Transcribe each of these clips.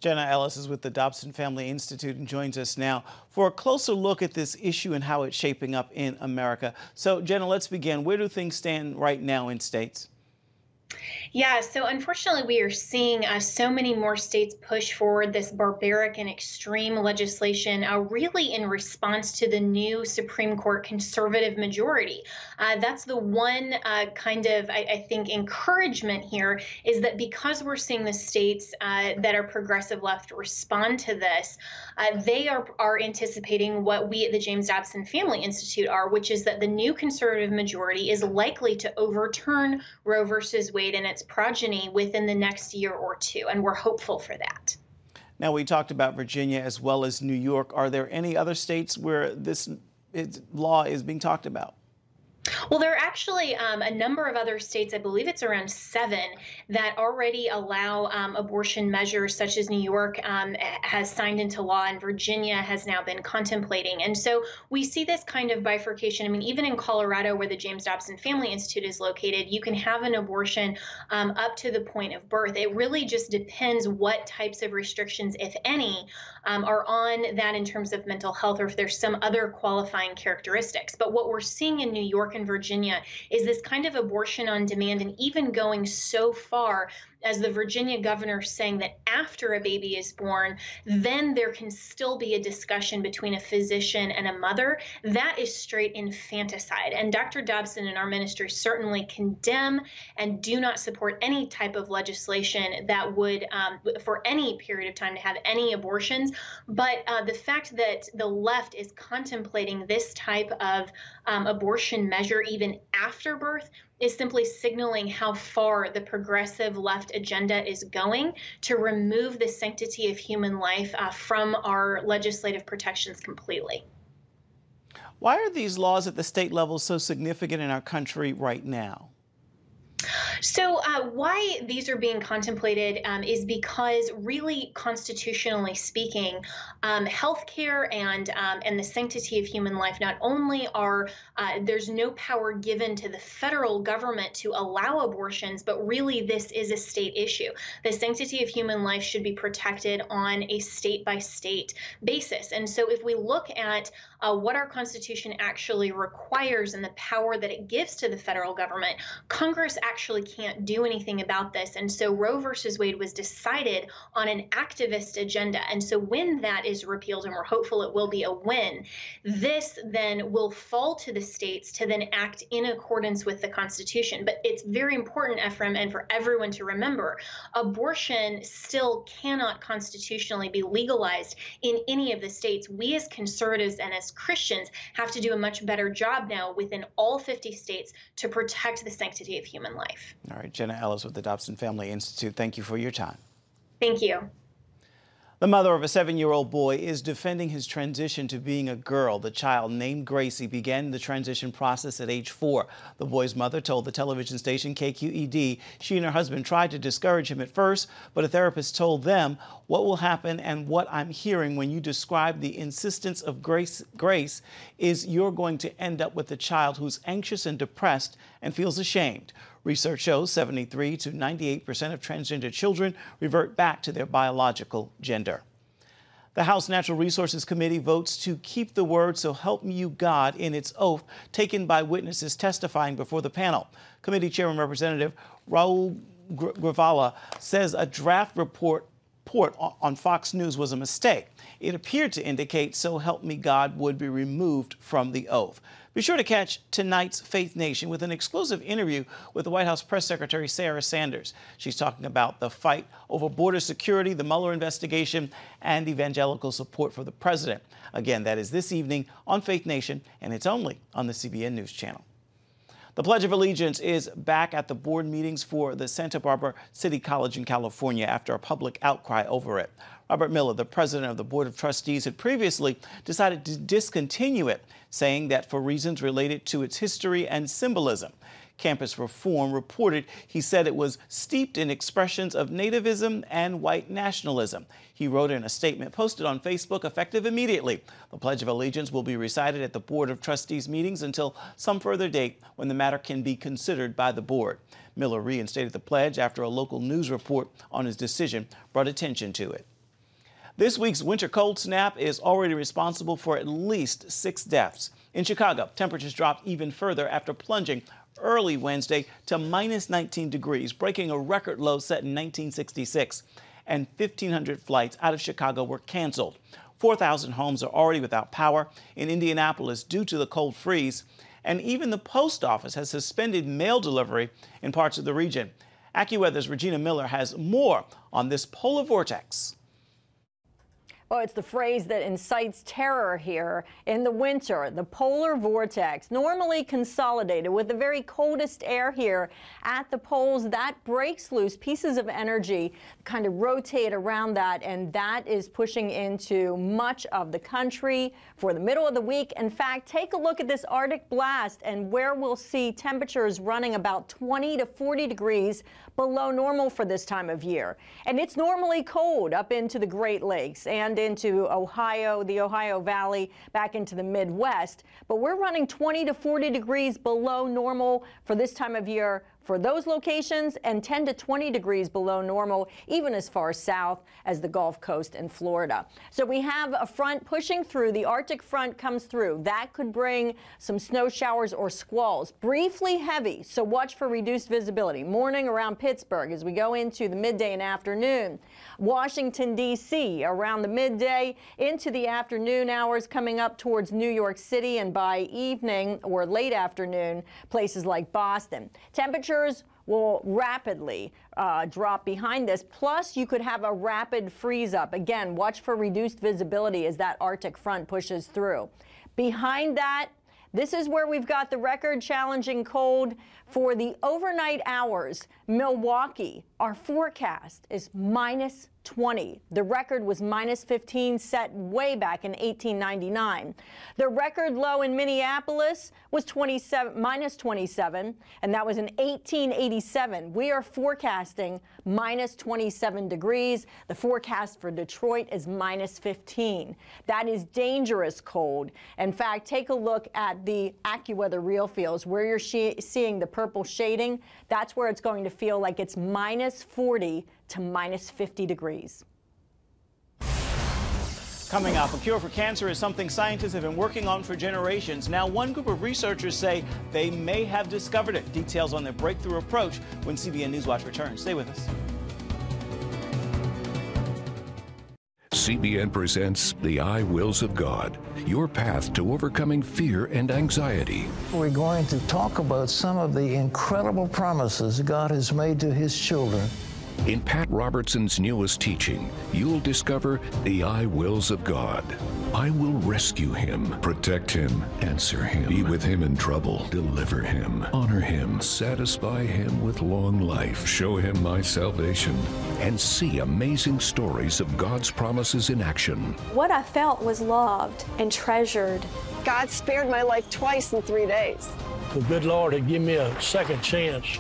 Jenna Ellis is with the Dobson Family Institute and joins us now for a closer look at this issue and how it's shaping up in America. So, Jenna, let's begin. Where do things stand right now in states? Yeah, so unfortunately, we are seeing so many more states push forward this barbaric and extreme legislation, really in response to the new Supreme Court conservative majority. That's the one kind of, I think, encouragement here is that because we're seeing the states that are progressive left respond to this, they are anticipating what we at the James Dobson Family Institute are, which is that the new conservative majority is likely to overturn Roe versus Wade and its progeny within the next year or two, and we're hopeful for that. Now, we talked about Virginia as well as New York. Are there any other states where this law is being talked about? Well, there are actually a number of other states, I believe it's around 7, that already allow abortion measures, such as New York has signed into law and Virginia has now been contemplating. And so we see this kind of bifurcation. I mean, even in Colorado, where the James Dobson Family Institute is located, you can have an abortion up to the point of birth. It really just depends what types of restrictions, if any, are on that in terms of mental health or if there's some other qualifying characteristics. But what we're seeing in New York and Virginia is this kind of abortion on demand, and even going so far as the Virginia governor saying that after a baby is born, then there can still be a discussion between a physician and a mother. That is straight infanticide. And Dr. Dobson and our ministry certainly condemn and do not support any type of legislation that would, for any period of time, to have any abortions. But the fact that the left is contemplating this type of abortion measure even after birth is simply signaling how far the progressive left agenda is going to remove the sanctity of human life from our legislative protections completely. Why are these laws at the state level so significant in our country right now? So why these are being contemplated is because, really, constitutionally speaking, healthcare and the sanctity of human life not only are there's no power given to the federal government to allow abortions, but really this is a state issue. The sanctity of human life should be protected on a state-by-state basis. And so if we look at what our Constitution actually requires and the power that it gives to the federal government, Congress actually can't do anything about this. And so Roe versus Wade was decided on an activist agenda. And so when that is repealed, and we're hopeful it will be a win, this then will fall to the states to then act in accordance with the Constitution. But it's very important, Ephraim, and for everyone to remember, abortion still cannot constitutionally be legalized in any of the states. We as conservatives and as Christians have to do a much better job now within all 50 states to protect the sanctity of human life. All right, Jenna Ellis with the Dobson Family Institute. Thank you for your time. Thank you. The mother of a 7-year-old boy is defending his transition to being a girl. The child, named Gracie, began the transition process at age 4. The boy's mother told the television station KQED she and her husband tried to discourage him at first, but a therapist told them, "What will happen and what I'm hearing when you describe the insistence of Grace is you're going to end up with a child who's anxious and depressed and feels ashamed." Research shows 73 to 98% of transgender children revert back to their biological gender. The House Natural Resources Committee votes to keep the word "So help you God" in its oath taken by witnesses testifying before the panel. Committee Chairman Representative Raul Grivala says a draft report on Fox News was a mistake. It appeared to indicate "So help me God" would be removed from the oath. Be sure to catch tonight's Faith Nation with an exclusive interview with the White House Press Secretary Sarah Sanders. She's talking about the fight over border security, the Mueller investigation, and evangelical support for the president. Again, that is this evening on Faith Nation, and it's only on the CBN News Channel. The Pledge of Allegiance is back at the board meetings for the Santa Barbara City College in California after a public outcry over it. Robert Miller, the president of the Board of Trustees, had previously decided to discontinue it, saying that for reasons related to its history and symbolism. Campus Reform reported he said it was steeped in expressions of nativism and white nationalism. He wrote in a statement posted on Facebook, effective immediately. The Pledge of Allegiance will be recited at the Board of Trustees meetings until some further date when the matter can be considered by the board. Miller reinstated the pledge after a local news report on his decision brought attention to it. This week's winter cold snap is already responsible for at least 6 deaths. In Chicago, temperatures dropped even further after plunging early Wednesday to minus 19 degrees, breaking a record low set in 1966. And 1,500 flights out of Chicago were canceled. 4,000 homes are already without power in Indianapolis due to the cold freeze. And even the post office has suspended mail delivery in parts of the region. AccuWeather's Regina Miller has more on this polar vortex. Well, it's the phrase that incites terror here in the winter, the polar vortex, normally consolidated with the very coldest air here at the poles. That breaks loose pieces of energy, kind of rotate around that, and that is pushing into much of the country for the middle of the week. In fact, take a look at this Arctic blast and where we'll see temperatures running about 20 to 40 degrees below normal for this time of year. And it's normally cold up into the Great Lakes and into Ohio, the Ohio Valley, back into the Midwest. But we're running 20 to 40 degrees below normal for this time of year for those locations, and 10 to 20 degrees below normal, even as far south as the Gulf Coast and Florida. So we have a front pushing through. The Arctic front comes through. That could bring some snow showers or squalls, briefly heavy, so watch for reduced visibility. Morning around Pittsburgh as we go into the midday and afternoon. Washington, D.C. around the midday into the afternoon hours, coming up towards New York City, and by evening or late afternoon, places like Boston. Temperatures will rapidly drop behind this. Plus, you could have a rapid freeze up. Again, watch for reduced visibility as that Arctic front pushes through. Behind that, this is where we've got the record challenging cold for the overnight hours. Milwaukee, our forecast is minus 20. The record was minus 15, set way back in 1899. The record low in Minneapolis was minus 27, and that was in 1887. We are forecasting minus 27 degrees. The forecast for Detroit is minus 15. That is dangerous cold. In fact, take a look at the AccuWeather real feels where you're seeing the purple shading. That's where it's going to feel like it's minus 40 to minus 50 degrees. Coming up, a cure for cancer is something scientists have been working on for generations. Now, one group of researchers say they may have discovered it. Details on their breakthrough approach when CBN Newswatch returns. Stay with us. CBN presents The I Wills of God, your path to overcoming fear and anxiety. We're going to talk about some of the incredible promises God has made to His children. In Pat Robertson's newest teaching, you'll discover the I wills of God. I will rescue him, protect him, answer him, be with him in trouble, deliver him, honor him, satisfy him with long life, show him my salvation, and see amazing stories of God's promises in action. What I felt was loved and treasured. God spared my life twice in 3 days. The good Lord had given me a second chance.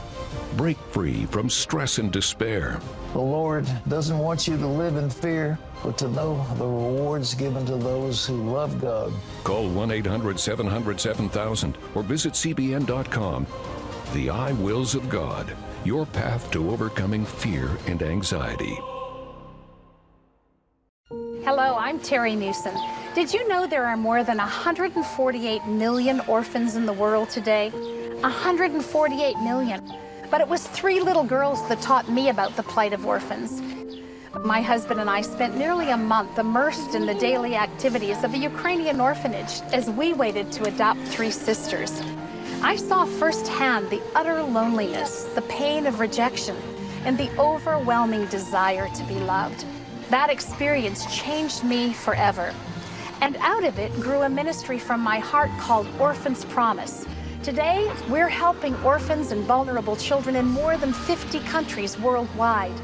Break free from stress and despair. The Lord doesn't want you to live in fear, but to know the rewards given to those who love God. Call 1-800-700-7000 or visit CBN.com. The I Wills of God, your path to overcoming fear and anxiety. Hello, I'm Terry Newsom. Did you know there are more than 148 million orphans in the world today? 148 million. But it was 3 little girls that taught me about the plight of orphans. My husband and I spent nearly a month immersed in the daily activities of a Ukrainian orphanage as we waited to adopt 3 sisters. I saw firsthand the utter loneliness, the pain of rejection, and the overwhelming desire to be loved. That experience changed me forever. And out of it grew a ministry from my heart called Orphan's Promise. Today, we're helping orphans and vulnerable children in more than 50 countries worldwide.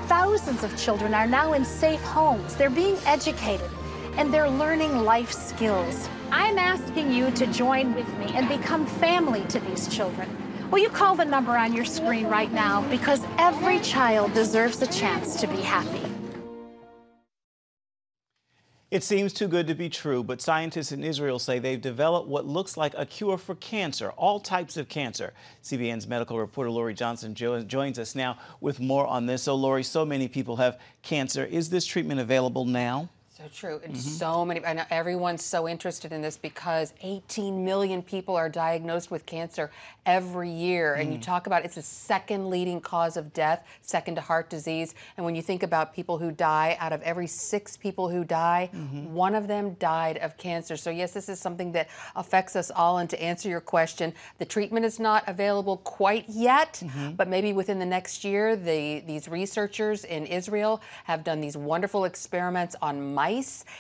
Thousands of children are now in safe homes. They're being educated, and they're learning life skills. I'm asking you to join with me and become family to these children. Will you call the number on your screen right now? Because every child deserves a chance to be happy. It seems too good to be true, but scientists in Israel say they've developed what looks like a cure for cancer, all types of cancer. CBN's medical reporter Lori Johnson joins us now with more on this. So, Lori, so many people have cancer. Is this treatment available now? So true. And so many, I know everyone's so interested in this because 18 million people are diagnosed with cancer every year. And you talk about it's the second leading cause of death, second to heart disease. And when you think about people who die, out of every 6 people who die, 1 of them died of cancer. So yes, this is something that affects us all. And to answer your question, the treatment is not available quite yet, but maybe within the next year, these researchers in Israel have done these wonderful experiments on mice,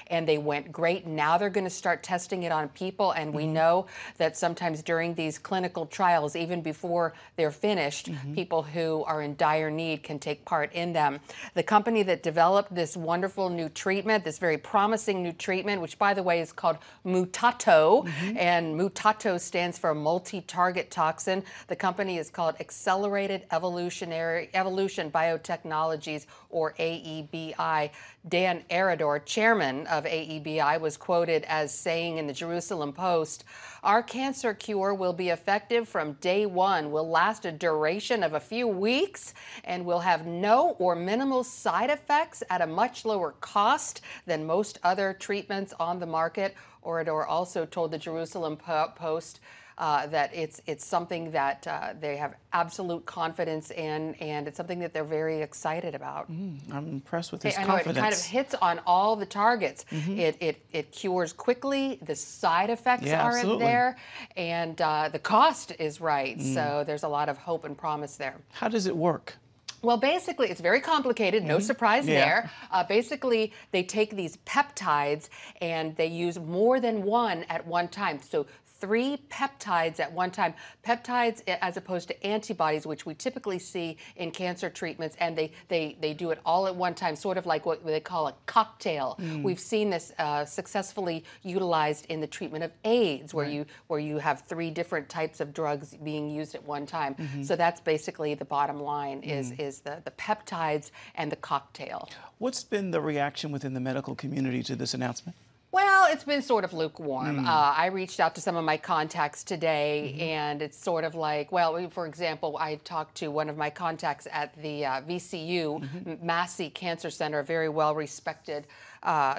and they went great. Now they're going to start testing it on people, and we know that sometimes during these clinical trials, even before they're finished, people who are in dire need can take part in them. The company that developed this wonderful new treatment, this very promising new treatment, which by the way is called Mutato, and Mutato stands for multi-target toxin. The company is called Accelerated Evolution Biotechnologies, or AEBI. Dan Arador, chairman of AEBI, was quoted as saying in the Jerusalem Post, "Our cancer cure will be effective from day one, will last a duration of a few weeks, and will have no or minimal side effects at a much lower cost than most other treatments on the market." Arador also told the Jerusalem Post that it's something that they have absolute confidence in, and it's something that they're very excited about. I'm impressed with this confidence. It kind of hits on all the targets. It cures quickly, the side effects aren't there, and the cost is right. So there's a lot of hope and promise there. How does it work? Well, basically, it's very complicated, no surprise there. Basically, they take these peptides and they use more than one at one time. So 3 peptides at one time. Peptides as opposed to antibodies, which we typically see in cancer treatments, and they do it all at one time, sort of like what they call a cocktail. We've seen this successfully utilized in the treatment of AIDS, where you have 3 different types of drugs being used at one time. So that's basically the bottom line is the peptides and the cocktail. What's been the reaction within the medical community to this announcement? Well, it's been sort of lukewarm. I reached out to some of my contacts today, and it's sort of like, well, for example, I talked to one of my contacts at the VCU, Massey Cancer Center, a very well-respected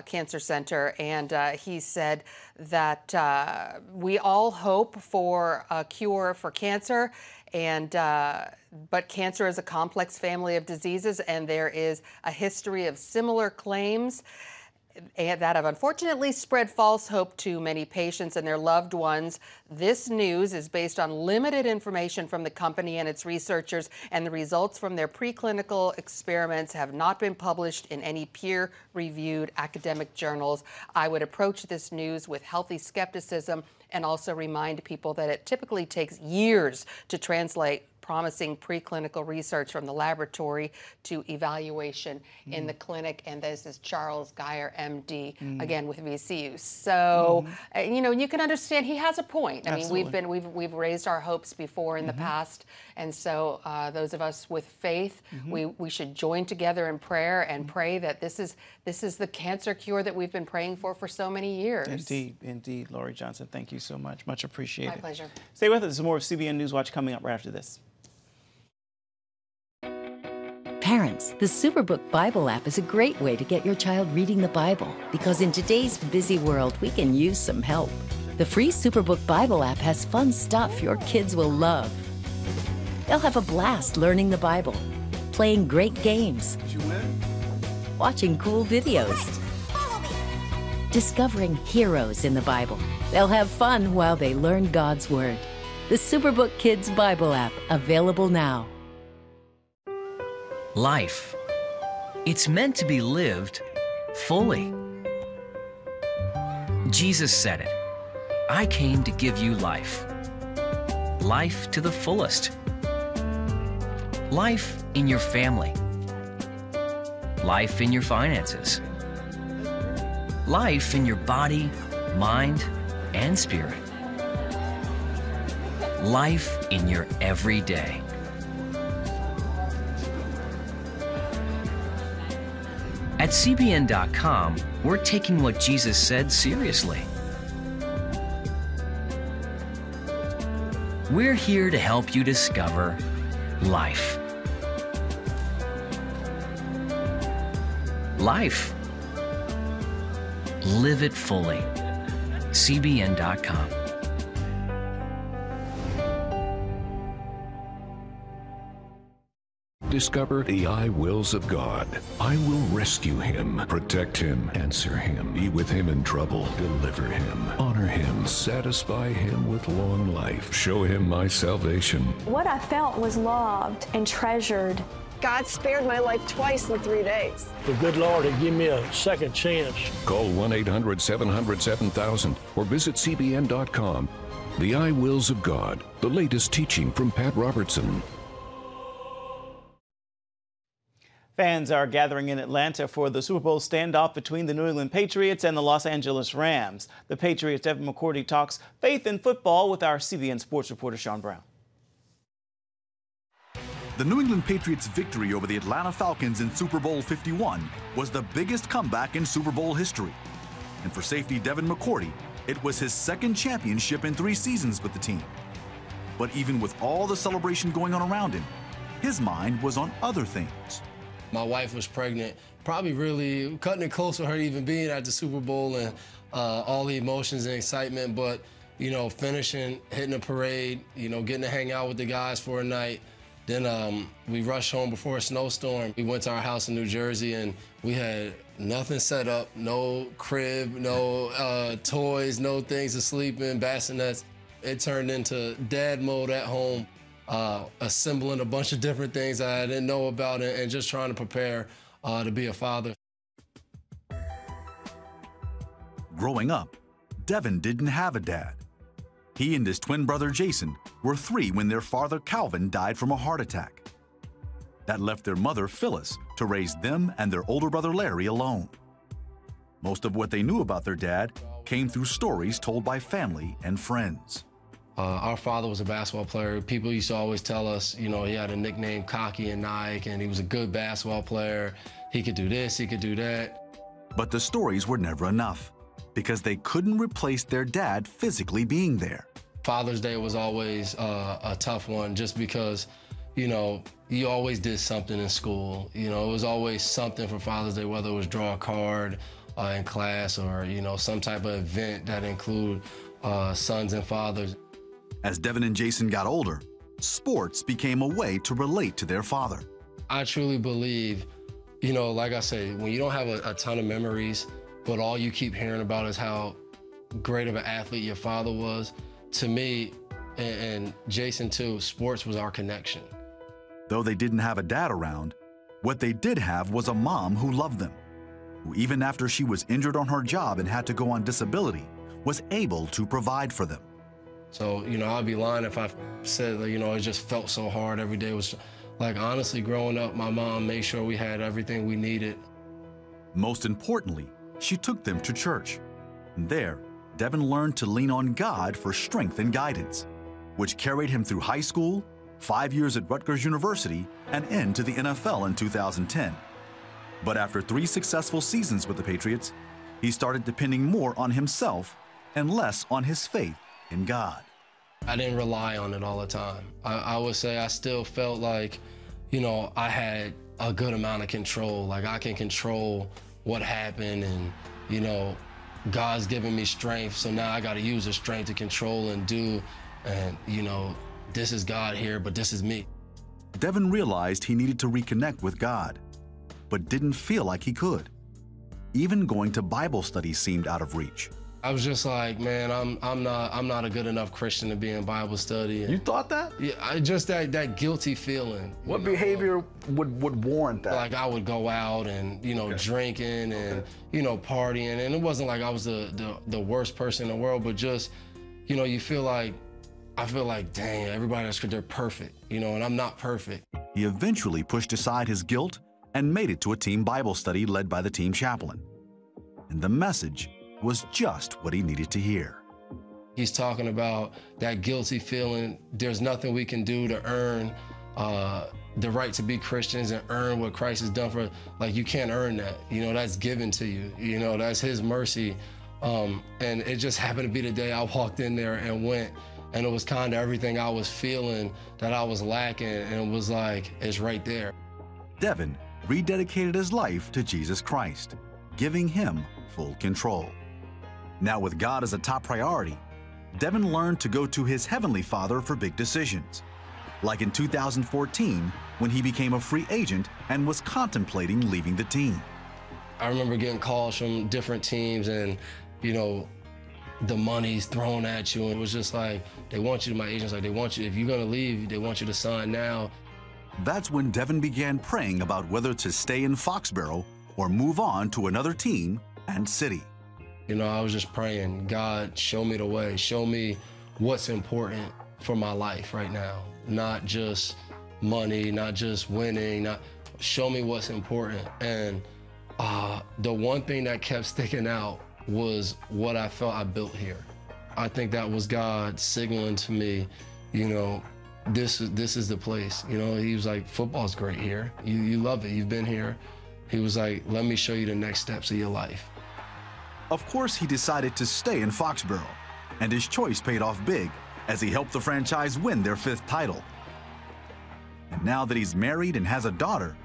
cancer center, and he said that we all hope for a cure for cancer, and but cancer is a complex family of diseases, and there is a history of similar claims that have unfortunately spread false hope to many patients and their loved ones. This news is based on limited information from the company and its researchers, and the results from their preclinical experiments have not been published in any peer-reviewed academic journals. I would approach this news with healthy skepticism and also remind people that it typically takes years to translate promising preclinical research from the laboratory to evaluation in the clinic. And this is Charles Geyer, MD, again with VCU. So, you know, you can understand he has a point. I mean, we've raised our hopes before in the past. And so those of us with faith, we should join together in prayer and pray that this is the cancer cure that we've been praying for so many years. Indeed, indeed. Lori Johnson, thank you so much. Much appreciated. My pleasure. Stay with us. There's more of CBN News Watch coming up right after this. Parents, the Superbook Bible app is a great way to get your child reading the Bible, because in today's busy world, we can use some help. The free Superbook Bible app has fun stuff your kids will love. They'll have a blast learning the Bible, playing great games, watching cool videos, discovering heroes in the Bible. They'll have fun while they learn God's Word. The Superbook Kids Bible app, available now. Life. It's meant to be lived fully. Jesus said it. I came to give you life. Life to the fullest. Life in your family. Life in your finances. Life in your body, mind, and spirit. Life in your everyday. At CBN.com, we're taking what Jesus said seriously. We're here to help you discover life. Life. Live it fully. CBN.com. Discover the I wills of God. I will rescue him, protect him, answer him, be with him in trouble, deliver him, honor him, satisfy him with long life, show him my salvation. What I felt was loved and treasured. God spared my life twice in 3 days. The good Lord had given me a second chance. Call 1-800-700-7000 or visit CBN.com. The I wills of God, the latest teaching from Pat Robertson. Fans are gathering in Atlanta for the Super Bowl standoff between the New England Patriots and the Los Angeles Rams. The Patriots' Devin McCourty talks faith in football with our CBN sports reporter Sean Brown. The New England Patriots' victory over the Atlanta Falcons in Super Bowl 51 was the biggest comeback in Super Bowl history. And for safety Devin McCourty, it was his second championship in 3 seasons with the team. But even with all the celebration going on around him, his mind was on other things. My wife was pregnant, probably really cutting it close with her even being at the Super Bowl and all the emotions and excitement. But, you know, finishing, hitting a parade, you know, getting to hang out with the guys for a night. Then we rushed home before a snowstorm. We went to our house in New Jersey and we had nothing set up, no crib, no toys, no things to sleep in, bassinets. It turned into dad mode at home. Assembling a bunch of different things that I didn't know about and just trying to prepare to be a father. Growing up, Devin didn't have a dad. He and his twin brother Jason were 3 when their father Calvin died from a heart attack. That left their mother Phyllis to raise them and their older brother Larry alone. Most of what they knew about their dad came through stories told by family and friends. Our father was a basketball player. People used to always tell us, you know, he had a nickname, Cocky and Nike, and he was a good basketball player. He could do this, he could do that. But the stories were never enough because they couldn't replace their dad physically being there. Father's Day was always a tough one just because, you know, you always did something in school. You know, it was always something for Father's Day, whether it was draw a card in class or, you know, some type of event that include sons and fathers. As Devin and Jason got older, sports became a way to relate to their father. I truly believe, you know, like I say, when you don't have a ton of memories, but all you keep hearing about is how great of an athlete your father was, to me, and Jason too, sports was our connection. Though they didn't have a dad around, what they did have was a mom who loved them, who even after she was injured on her job and had to go on disability, was able to provide for them. So, you know, I'd be lying if I said that, you know, it just felt so hard every day. It was like, honestly, growing up, my mom made sure we had everything we needed. Most importantly, she took them to church. And there, Devin learned to lean on God for strength and guidance, which carried him through high school, 5 years at Rutgers University, and into the NFL in 2010. But after 3 successful seasons with the Patriots, he started depending more on himself and less on his faith in God. I didn't rely on it all the time. I would say I still felt like, you know, I had a good amount of control. Like I can control what happened and, you know, God's given me strength, so now I got to use the strength to control and do, and, you know, this is God here, but this is me. Devin realized he needed to reconnect with God, but didn't feel like he could. Even going to Bible study seemed out of reach. I was just like, man, I'm not a good enough Christian to be in Bible study. And you thought that? Yeah, just that guilty feeling. What behavior would warrant that? Like I would go out and, you know, drinking and, you know, partying. And it wasn't like I was the worst person in the world, but just, you know, I feel like, dang, everybody else, they're perfect, you know, and I'm not perfect. He eventually pushed aside his guilt and made it to a team Bible study led by the team chaplain. And the message was just what he needed to hear. He's talking about that guilty feeling. There's nothing we can do to earn the right to be Christians and earn what Christ has done for us. Like, you can't earn that. You know, that's given to you. You know, that's his mercy. And it just happened to be the day I walked in there and went, and it was kind of everything I was feeling that I was lacking, and it was like, it's right there. Devin rededicated his life to Jesus Christ, giving him full control. Now, with God as a top priority, Devin learned to go to his Heavenly Father for big decisions, like in 2014 when he became a free agent and was contemplating leaving the team. I remember getting calls from different teams, and, you know, the money's thrown at you, and it was just like, they want you to, my agent's like, they want you, if you're gonna leave, they want you to sign now. That's when Devin began praying about whether to stay in Foxborough or move on to another team and city. You know, I was just praying, God, show me the way, show me what's important for my life right now. Not just money, not just winning, show me what's important. And the one thing that kept sticking out was what I felt I built here. I think that was God signaling to me, you know, this is the place. You know, he was like, football's great here. You love it, you've been here. He was like, let me show you the next steps of your life. Of course, he decided to stay in Foxborough, and his choice paid off big as he helped the franchise win their 5th title. And now that he's married and has a daughter,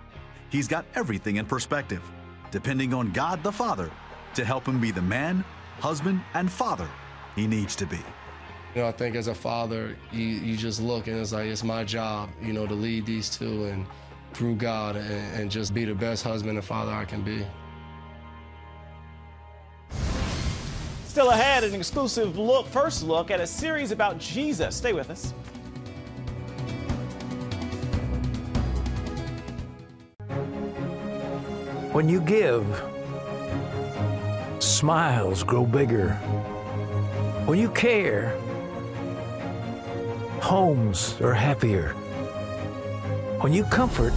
he's got everything in perspective, depending on God the Father to help him be the man, husband, and father he needs to be. You know, I think as a father, you just look and it's like, it's my job, you know, to lead these two and through God and just be the best husband and father I can be. Still ahead, an exclusive first look at a series about Jesus. Stay with us. When you give, smiles grow bigger. When you care, homes are happier. When you comfort,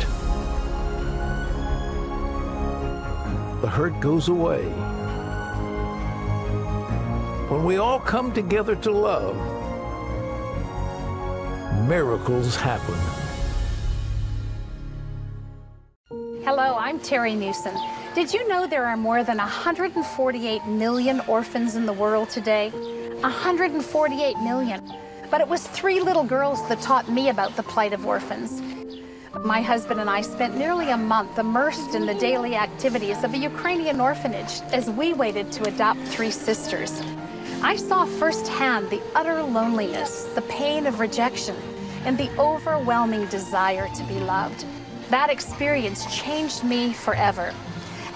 the hurt goes away. When we all come together to love, miracles happen. Hello, I'm Terry Newsom. Did you know there are more than 148 million orphans in the world today? 148 million. But it was 3 little girls that taught me about the plight of orphans. My husband and I spent nearly a month immersed in the daily activities of a Ukrainian orphanage as we waited to adopt 3 sisters. I saw firsthand the utter loneliness, the pain of rejection, and the overwhelming desire to be loved. That experience changed me forever.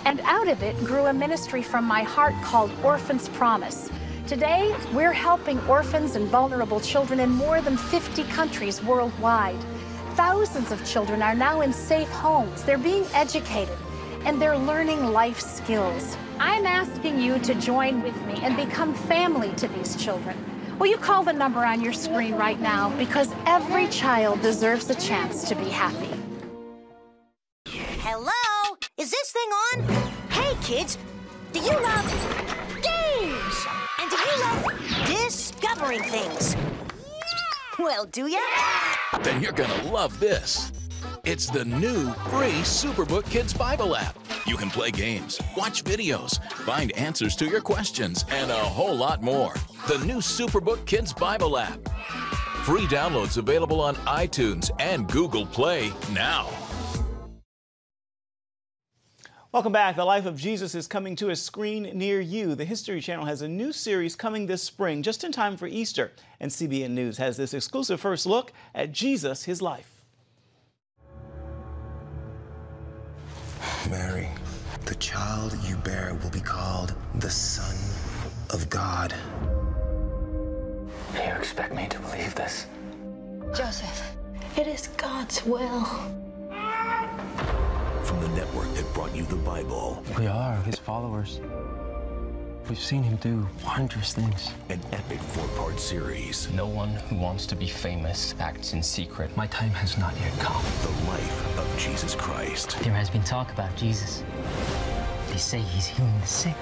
And out of it grew a ministry from my heart called Orphans Promise. Today, we're helping orphans and vulnerable children in more than 50 countries worldwide. Thousands of children are now in safe homes. They're being educated, and they're learning life skills. I'm asking you to join with me and become family to these children. Will you call the number on your screen right now? Because every child deserves a chance to be happy. Hello? Is this thing on? Hey, kids, do you love games? And do you love discovering things? Yeah. Well, do ya? Then you're gonna love this. It's the new free Superbook Kids Bible app. You can play games, watch videos, find answers to your questions, and a whole lot more. The new Superbook Kids Bible app. Free downloads available on iTunes and Google Play now. Welcome back. The Life of Jesus is coming to a screen near you. The History Channel has a new series coming this spring, just in time for Easter. And CBN News has this exclusive first look at Jesus, his life. Mary, the child you bear will be called the Son of God. You expect me to believe this? Joseph, it is God's will. From the network that brought you the Bible. We are his followers. We've seen him do wondrous things. An epic 4-part series. No one who wants to be famous acts in secret. My time has not yet come. The life of Jesus Christ. There has been talk about Jesus. They say he's healing the sick.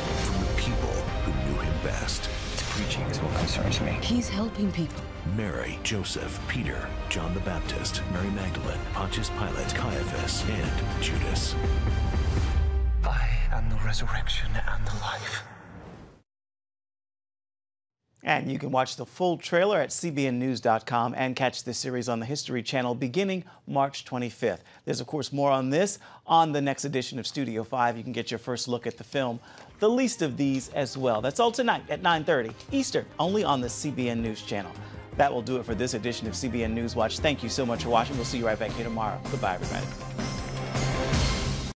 from the people who knew him best. His preaching is what concerns me. He's helping people. Mary, Joseph, Peter, John the Baptist, Mary Magdalene, Pontius Pilate, Caiaphas, and Judas. I am the resurrection and the life. And you can watch the full trailer at cbnnews.com and catch this series on the History Channel beginning March 25th. There's, of course, more on this on the next edition of Studio 5. You can get your first look at the film, The Least of These, as well. That's all tonight at 9:30 Eastern, only on the CBN News Channel. That will do it for this edition of CBN News Watch. Thank you so much for watching. We'll see you right back here tomorrow. Goodbye, everybody.